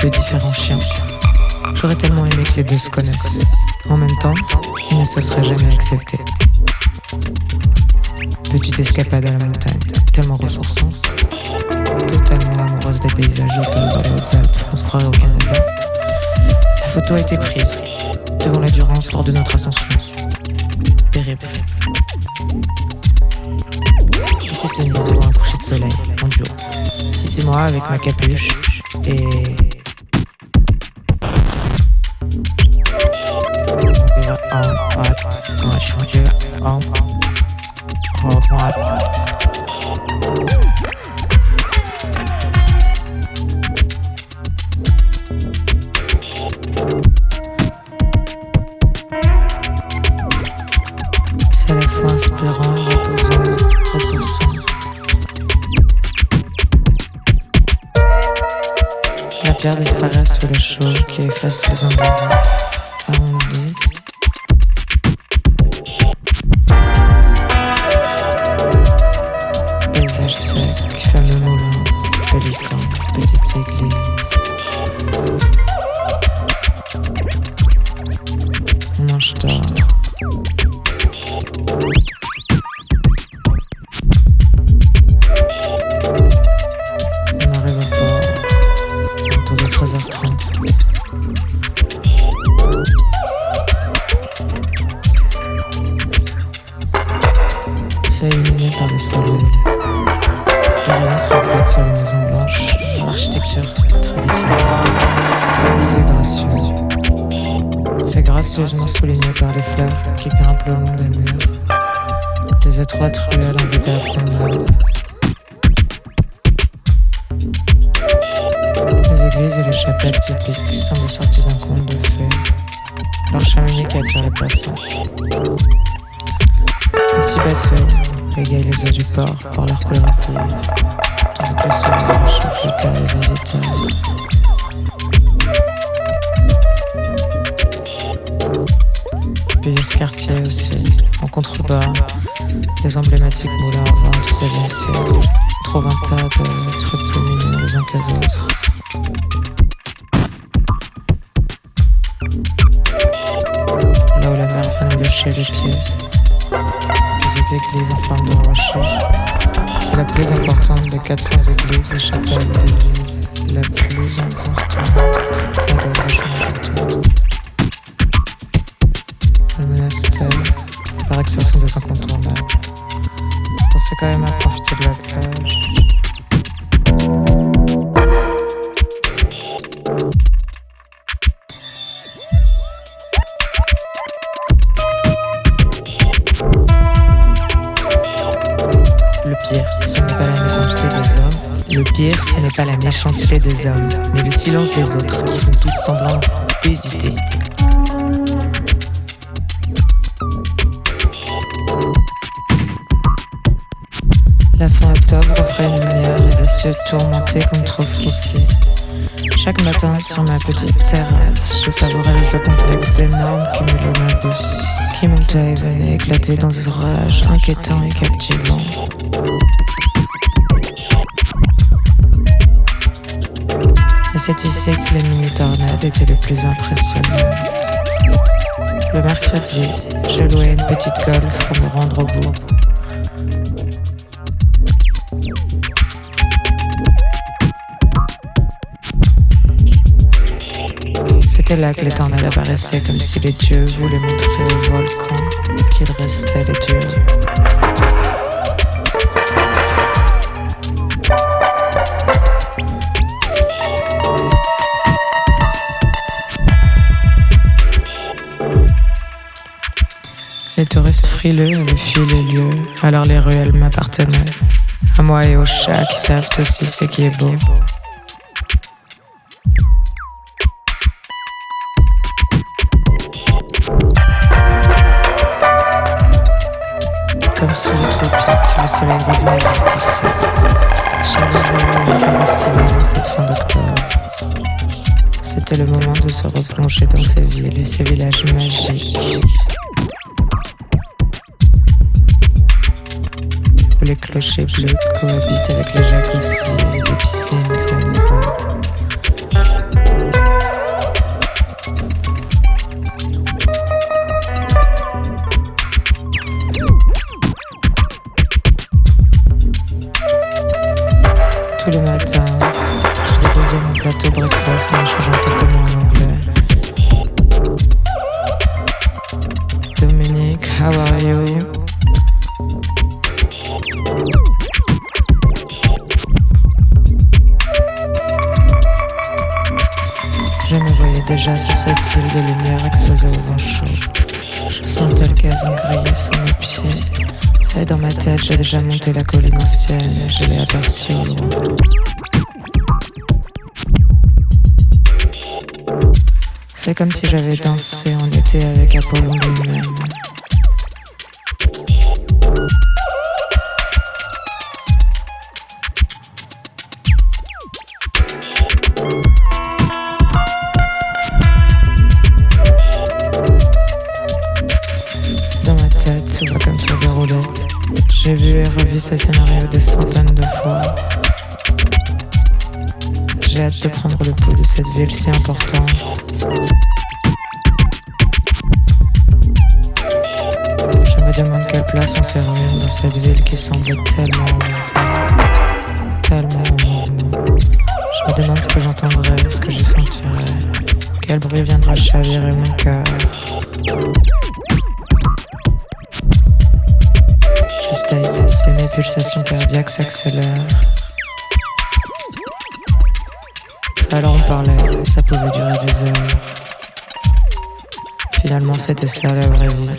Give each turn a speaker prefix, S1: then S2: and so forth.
S1: deux différents chiens. J'aurais tellement aimé que les deux se connaissent. En même temps, ils ne se seraient jamais acceptés. Petite escapade à la montagne, tellement ressourçante. Totalement amoureuse des paysages d'automne dans les Hautes-Alpes, on se croirait au Canada. La photo a été prise devant la Durance lors de notre ascension. Périple. Ici c'est nous devant un coucher de soleil, en duo. Ici c'est moi avec ma capuche et... C'est à la fois inspirant, reposant, ressourçant. La pierre disparaît sous le chaud qui efface les embryons arrondis. Paysage sec, fameux moulin, pélican, petite église. On mange tard. On arrive à port autour de 13h30. C'est illuminé par le soleil. Les rayons se reflètent sur les maisons blanches. L'architecture traditionnelle. C'est gracieux. C'est gracieusement souligné par les fleurs qui grimpent le long des murs. Les étroites ruelles invitent à la promenade. Les églises et les chapelles typiques semblent sorties d'un conte de fées. Leur cheminée qui attire les passants. Les petits bateaux égayent les eaux du port par leur couleur vive. Tandis que le soleil réchauffe le cœur des visiteurs. Puis ce quartier aussi, en contrebas, les emblématiques moulins à vent du XVIe siècle. On trouve un tas de trucs lumineux les uns qu'aux autres. Là où la mer vient nous lécher les pieds. Petite église en forme de rocher. C'est la plus importante des 400 églises et chapelles de l'île. La plus importante. Elle doit vachement importante. Le monastère, il paraît que ce sont des incontournables. Pensez quand même à profiter de la plage. Le pire, ce n'est pas la méchanceté des hommes. Le pire, ce n'est pas la méchanceté des hommes, mais le silence des autres qui font tous semblant d'hésiter. La fin octobre offrait une lumière et des cieux tourmentés qu'on ne trouve qu'ici. Chaque matin, sur ma petite terrasse, je savourais le jeu complexe d'énormes cumulonimbus qui montaient et venaient éclater dans des orages inquiétants et captivants. c'est ici que les mini-tornades étaient les plus impressionnantes. Le mercredi, je louais une petite golf pour me rendre au bout. C'était là que les tornades apparaissaient comme si les dieux voulaient montrer au volcan qu'il restait des dieux. Les touristes frileux avaient fui les lieux, alors les ruelles m'appartenaient, à moi et aux chats qui savent aussi ce qui est beau. Comme sous le tropique, le soleil revenait vite ici. Chaleureux et encore estivale en cette fin d'octobre. C'était le moment de se replonger dans ces villes et ces villages magiques. Où les clochers bleus cohabitent avec les jacuzzis et les piscines émeraudes. Tous les matins, je déposais mon plateau breakfast en échangeant quelques mots en anglais. Dominique, how are you? Je me voyais déjà sur cette île de lumière exposée au vent chaud. Je sentais le gazon griller sous mes pieds. Et dans ma tête, j'ai déjà monté la colline ancienne et je l'ai aperçue au loin. C'est comme si j'avais dansé en été avec Apollon lui-même. Dans ma tête, tout va comme sur des roulettes. J'ai vu et revu ce scénario des centaines de fois. J'ai hâte de prendre le pouls de cette ville si importante. Je me demande quelle place on s'est remis dans cette ville qui semble tellement en mouvement. Tellement en mouvement. Je me demande ce que j'entendrai, ce que je sentirai. Quel bruit viendra chavirer mon cœur. Juste à y penser, mes pulsations cardiaques s'accélèrent. Alors on parlait, et ça pouvait durer des heures. Finalement c'était ça la vraie vie.